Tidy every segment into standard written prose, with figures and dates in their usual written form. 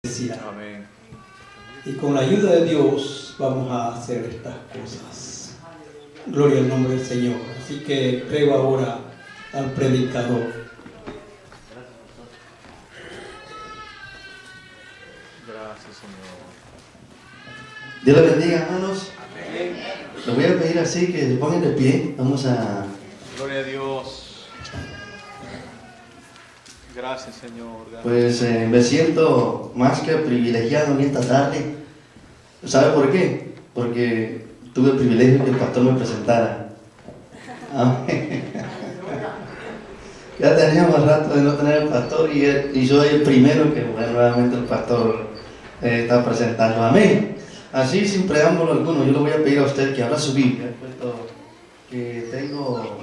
iglesia. Amén. Y con la ayuda de Dios vamos a hacer estas cosas. Gloria al nombre del Señor. Así que traigo ahora al predicador. Gracias, Señor. Dios les bendiga, hermanos. Les voy a pedir así que se pongan de pie. Vamos a... Gloria a Dios. Gracias, Señor. Gracias. Pues me siento más que privilegiado en esta tarde. ¿Sabe por qué? Porque tuve el privilegio que el pastor me presentara. Amén. Ya teníamos rato de no tener al pastor y soy el primero que nuevamente el pastor está presentando. Amén. Así, sin preámbulo alguno, yo le voy a pedir a usted que abra su Biblia, puesto que tengo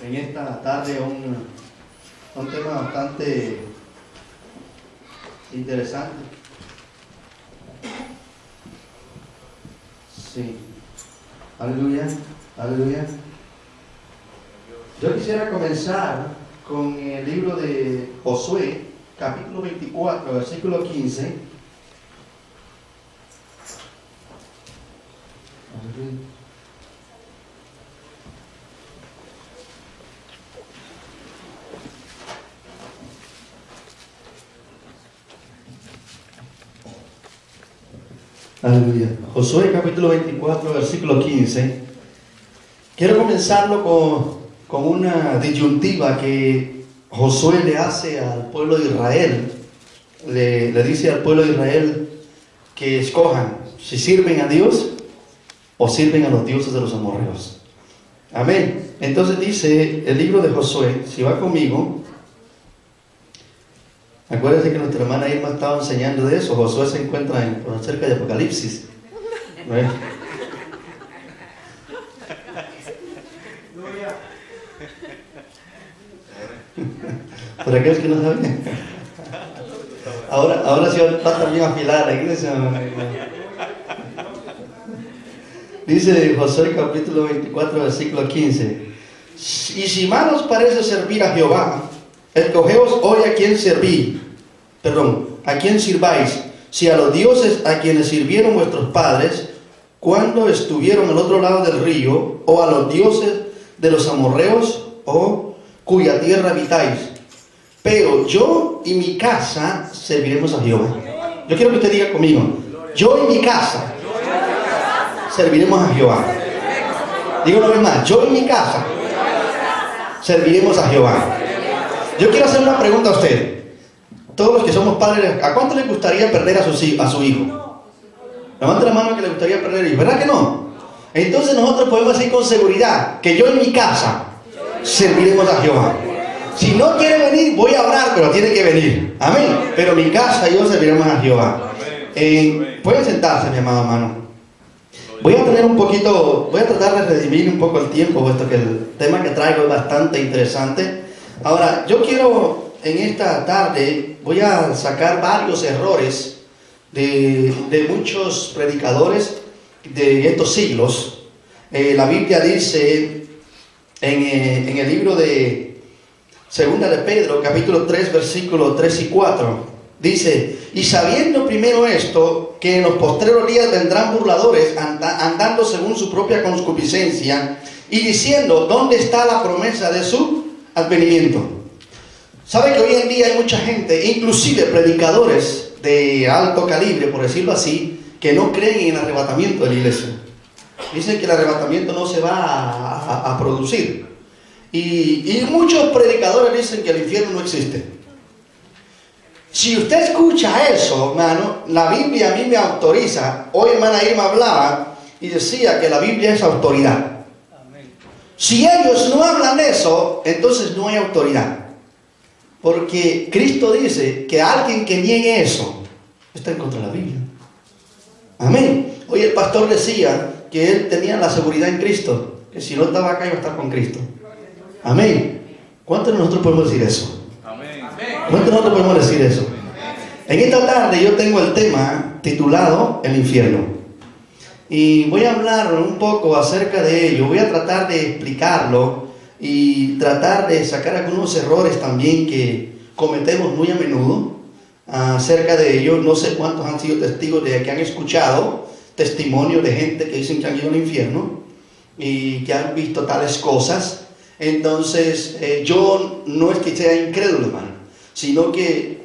en esta tarde un tema bastante interesante. Sí. Aleluya, aleluya. Yo quisiera comenzar con el libro de Josué, capítulo 24, versículo 15. Aleluya. Josué capítulo 24, versículo 15. Quiero comenzarlo con una disyuntiva que Josué le hace al pueblo de Israel. Le dice al pueblo de Israel que escojan si sirven a Dios o sirven a los dioses de los amorreos. Amén. Entonces dice el libro de Josué, si va conmigo, acuérdense que nuestra hermana Irma estaba enseñando de eso. Josué se encuentra cerca de Apocalipsis, ¿no es? Por aquellos que no saben. Ahora sí va también a afilar la iglesia. Dice Josué capítulo 24, versículo 15. Y si mal os parece servir a Jehová, escogeos hoy a quién a quién sirváis, si a los dioses a quienes sirvieron vuestros padres cuando estuvieron al otro lado del río, o a los dioses de los amorreos, o cuya tierra habitáis. Pero yo y mi casa serviremos a Jehová. Yo quiero que usted diga conmigo, yo y mi casa serviremos a Jehová. Digo una vez más, yo y mi casa serviremos a Jehová. Yo quiero hacer una pregunta a usted. Todos los que somos padres, ¿a cuánto les gustaría perder a su hijo? Levante la mano que le gustaría perder a hijo, ¿verdad que no? Entonces nosotros podemos decir con seguridad que yo y mi casa serviremos a Jehová. Si no quiere venir, voy a orar, pero tiene que venir. Amén. Pero mi casa y yo serviremos a Jehová. Pueden sentarse, mi amado hermano. Voy a tratar de redimir un poco el tiempo, puesto que el tema que traigo es bastante interesante. Ahora, yo quiero en esta tarde, voy a sacar varios errores de muchos predicadores de estos siglos. La Biblia dice en el libro de Segunda de Pedro, capítulo 3, versículos 3 y 4, dice: y sabiendo primero esto, que en los postreros días vendrán burladores andando según su propia concupiscencia, y diciendo: ¿dónde está la promesa de su advenimiento? ¿Sabe que hoy en día hay mucha gente, inclusive predicadores de alto calibre, por decirlo así, que no creen en el arrebatamiento de la iglesia? Dicen que el arrebatamiento no se va a producir. Y muchos predicadores dicen que el infierno no existe. Si usted escucha eso, hermano, la Biblia a mí me autoriza. Hoy hermana Irma hablaba y decía que la Biblia es autoridad. Si ellos no hablan eso, entonces no hay autoridad. Porque Cristo dice que alguien que niegue eso está en contra de la Biblia. Amén. Hoy el pastor decía que él tenía la seguridad en Cristo, que si no estaba acá iba a estar con Cristo. Amén. ¿Cuántos de nosotros podemos decir eso? Amén. ¿Cuántos de nosotros podemos decir eso? En esta tarde yo tengo el tema titulado El infierno. Y voy a hablar un poco acerca de ello. Voy a tratar de explicarlo y tratar de sacar algunos errores también que cometemos muy a menudo. acerca de ello. No sé cuántos han sido testigos de que han escuchado testimonios de gente que dicen que han ido al infierno y que han visto tales cosas. Entonces, yo no es que sea incrédulo, hermano, sino que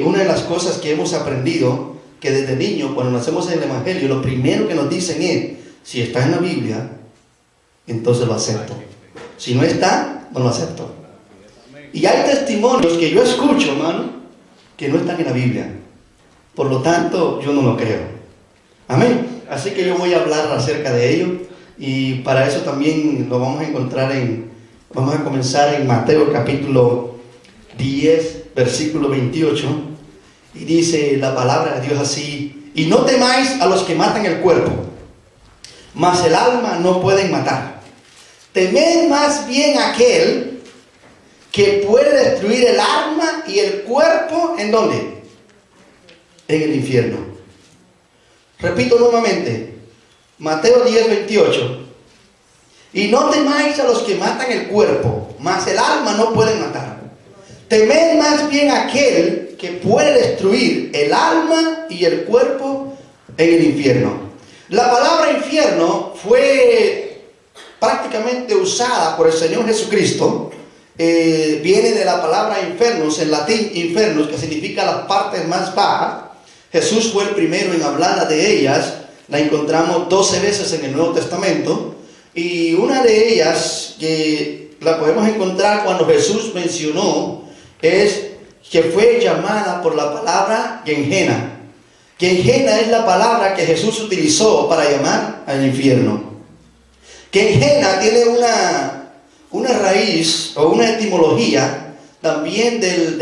una de las cosas que hemos aprendido, que desde niño, cuando nacemos en el Evangelio, lo primero que nos dicen es, si está en la Biblia, entonces lo acepto. Si no está, no lo acepto. Y hay testimonios que yo escucho, hermano, que no están en la Biblia. Por lo tanto, yo no lo creo. Amén. Así que yo voy a hablar acerca de ello. Y para eso también lo vamos a encontrar vamos a comenzar en Mateo capítulo 10, versículo 28. Y dice la palabra de Dios así: y no temáis a los que matan el cuerpo, mas el alma no pueden matar. Temed más bien a aquel que puede destruir el alma y el cuerpo, ¿en dónde? En el infierno. Repito nuevamente, Mateo 10, 28. Y no temáis a los que matan el cuerpo, mas el alma no pueden matar. Temed más bien a aquel que puede destruir el alma y el cuerpo en el infierno. La palabra infierno fue prácticamente usada por el Señor Jesucristo. Viene de la palabra infernus, en latín infernus, que significa las partes más bajas. Jesús fue el primero en hablar de ellas. La encontramos 12 veces en el Nuevo Testamento, y una de ellas que la podemos encontrar cuando Jesús mencionó es que fue llamada por la palabra Gehenna. Gehenna es la palabra que Jesús utilizó para llamar al infierno. Gehenna tiene una raíz o una etimología también del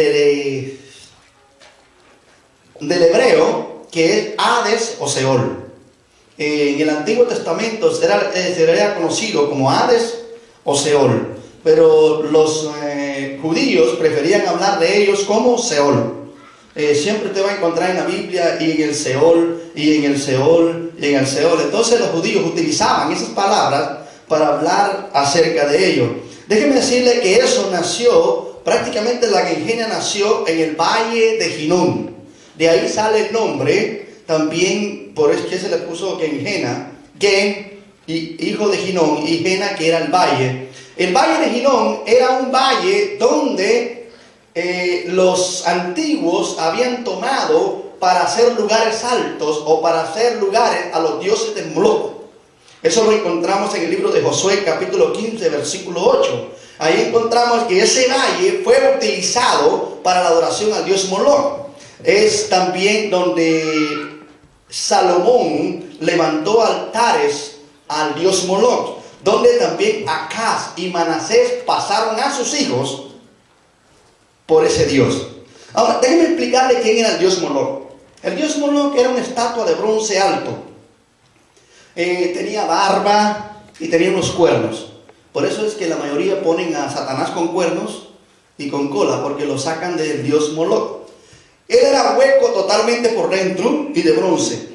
hebreo, que es Hades o Seol. En el Antiguo Testamento sería conocido como Hades o Seol, pero los judíos preferían hablar de ellos como Seol. Siempre te va a encontrar en la Biblia y en el Seol, y en el Seol, y en el Seol. Entonces los judíos utilizaban esas palabras para hablar acerca de ello. Déjeme decirle que eso nació, prácticamente la Gehenna nació en el valle de Hinnom. De ahí sale el nombre. También por eso que se le puso Gehenna, Gen, hijo de Hinnom, y Gena, que era el valle. El valle de Hinnom era un valle donde los antiguos habían tomado para hacer lugares altos o para hacer lugares a los dioses de Moloch. Eso lo encontramos en el libro de Josué capítulo 15 versículo 8. Ahí encontramos que ese valle fue utilizado para la adoración al dios Moloch. Es también donde Salomón levantó altares al dios Moloch, donde también Acaz y Manasés pasaron a sus hijos por ese dios. Ahora, déjenme explicarle quién era el dios Moloch. El dios Moloch era una estatua de bronce alto. Tenía barba y tenía unos cuernos. Por eso es que la mayoría ponen a Satanás con cuernos y con cola, porque lo sacan del dios Moloch. Él era hueco totalmente por dentro y de bronce.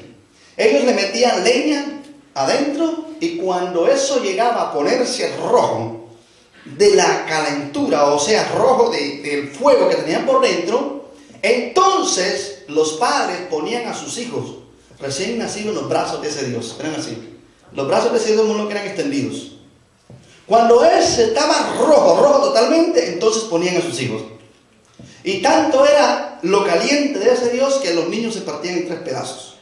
Ellos le metían leña adentro, y cuando eso llegaba a ponerse rojo de la calentura, o sea, rojo del fuego que tenían por dentro, entonces los padres ponían a sus hijos recién nacidos en los brazos de ese Dios. Eran así. Los brazos de ese Dios no eran extendidos. Cuando él estaba rojo totalmente, entonces ponían a sus hijos. Y tanto era lo caliente de ese Dios que los niños se partían en 3 pedazos.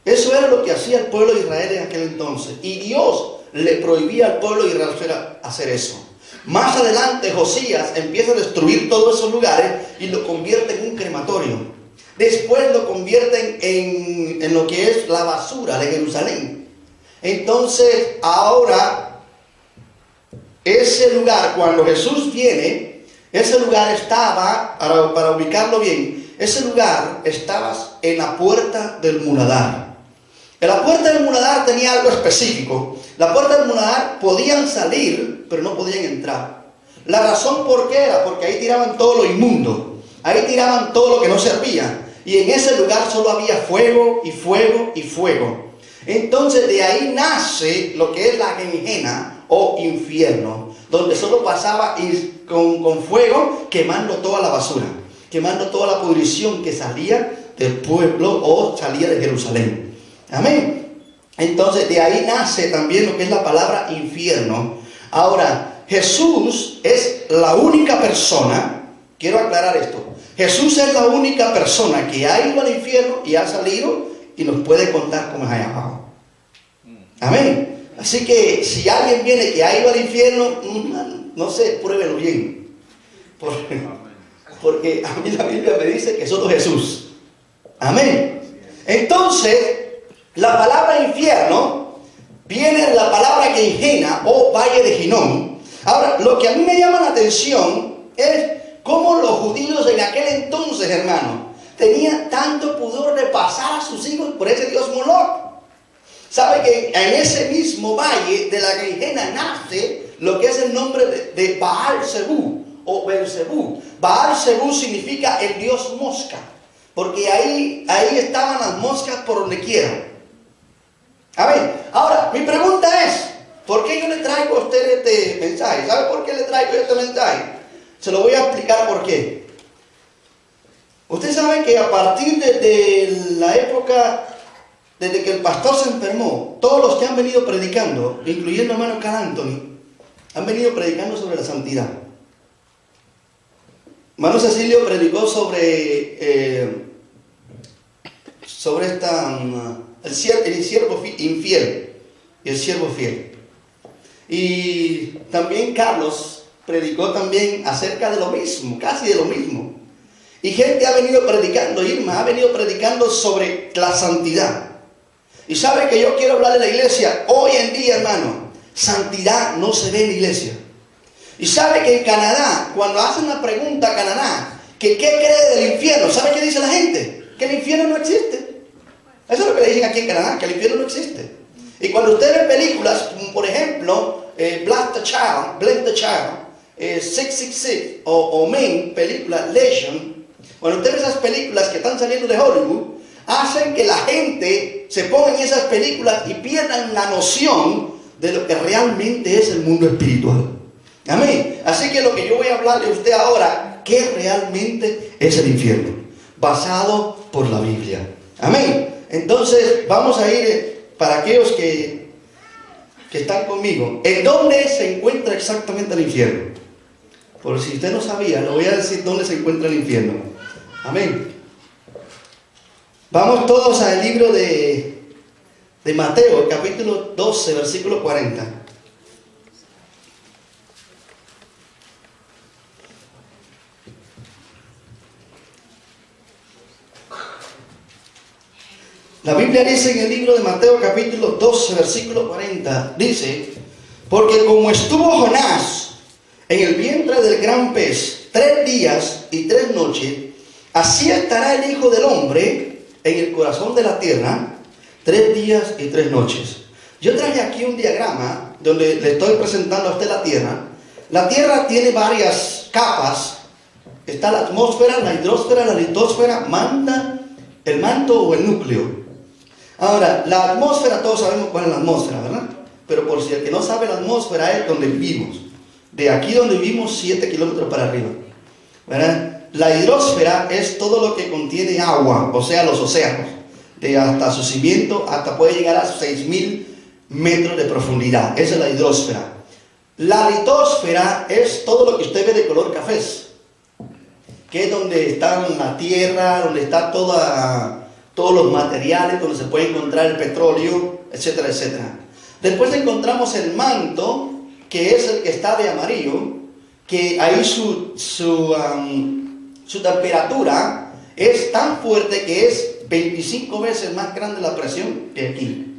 Eso era lo que hacía el pueblo de Israel en aquel entonces. Y Dios le prohibía al pueblo de Israel hacer eso. Más adelante Josías empieza a destruir todos esos lugares y lo convierte en un crematorio. Después lo convierten en lo que es la basura de Jerusalén. Entonces ahora ese lugar, cuando Jesús viene, ese lugar estaba, para ubicarlo bien, ese lugar estaba en la puerta del muladar. En la puerta del muladar tenía algo específico. La puerta del muladar podían salir, pero no podían entrar. La razón por qué era, porque ahí tiraban todo lo inmundo. Ahí tiraban todo lo que no servía. Y en ese lugar solo había fuego y fuego y fuego. Entonces de ahí nace lo que es la Gehenna o infierno, donde solo pasaba con fuego quemando toda la basura. quemando toda la pudrición que salía del pueblo o salía de Jerusalén. Amén. Entonces de ahí nace también lo que es la palabra infierno. Ahora, Jesús es la única persona, quiero aclarar esto, Jesús es la única persona que ha ido al infierno y ha salido y nos puede contar cómo es allá abajo. Amén. Así que si alguien viene que ha ido al infierno, no sé, pruébelo bien. Porque a mí la Biblia me dice que solo Jesús. Amén. Entonces, la palabra infierno viene de la palabra Gehenna o Valle de Hinnom. Ahora, lo que a mí me llama la atención es cómo los judíos en aquel entonces, hermano, tenían tanto pudor de pasar a sus hijos por ese dios Moloch. ¿Sabe que en ese mismo valle de la Gehenna nace lo que es el nombre de Baal-Zebú o Beelzebú? Baal-Zebú significa el dios mosca, porque ahí estaban las moscas por donde quiera. A ver, ahora, mi pregunta es, ¿por qué yo le traigo a usted este mensaje? ¿Sabe por qué le traigo este mensaje? Se lo voy a explicar por qué. Usted sabe que a partir de la época, desde que el pastor se enfermó, todos los que han venido predicando, incluyendo hermano Carl Anthony, han venido predicando sobre la santidad. Hermano Cecilio predicó sobre el siervo infiel y el siervo fiel. Y también Carlos predicó también acerca de lo mismo, casi de lo mismo. Y gente ha venido predicando, Irma ha venido predicando sobre la santidad. Y sabe que yo quiero hablar de la iglesia hoy en día, hermano. Santidad no se ve en la iglesia. Y sabe que en Canadá, cuando hacen una pregunta a Canadá, que qué cree del infierno, ¿sabe qué dice la gente? Que el infierno no existe. Eso es lo que le dicen aquí en Canadá, que el infierno no existe. Y cuando usted ve películas, como por ejemplo, Bless the Child, 666 o Men, película Legion, cuando usted ve esas películas que están saliendo de Hollywood, hacen que la gente se ponga en esas películas y pierdan la noción de lo que realmente es el mundo espiritual. Amén. Así que lo que yo voy a hablarle a usted ahora, ¿qué realmente es el infierno? Basado por la Biblia. Amén. Entonces vamos a ir, para aquellos que están conmigo, ¿en dónde se encuentra exactamente el infierno? Por si usted no sabía, le voy a decir dónde se encuentra el infierno. Amén. Vamos todos al libro de Mateo, capítulo 12, versículo 40. La Biblia dice en el libro de Mateo, capítulo 12, versículo 40, dice: porque como estuvo Jonás en el vientre del gran pez 3 días y 3 noches, así estará el Hijo del Hombre en el corazón de la tierra 3 días y 3 noches. Yo traje aquí un diagrama donde le estoy presentando a usted la tierra. La tierra tiene varias capas. Está la atmósfera, la hidrosfera, la litosfera, el manto o el núcleo. Ahora, la atmósfera, todos sabemos cuál es la atmósfera, ¿verdad? Pero por si el que no sabe, la atmósfera es donde vivimos. De aquí donde vivimos 7 kilómetros para arriba, ¿verdad? La hidrosfera es todo lo que contiene agua, o sea, los océanos, de hasta su cimiento, hasta puede llegar a 6.000 metros de profundidad. Esa es la hidrosfera. La litosfera es todo lo que usted ve de color café, que es donde está la tierra, donde está todos los materiales, donde se puede encontrar el petróleo, etcétera, etcétera. Después encontramos el manto, que es el que está de amarillo, que ahí su temperatura es tan fuerte que es 25 veces más grande la presión que aquí.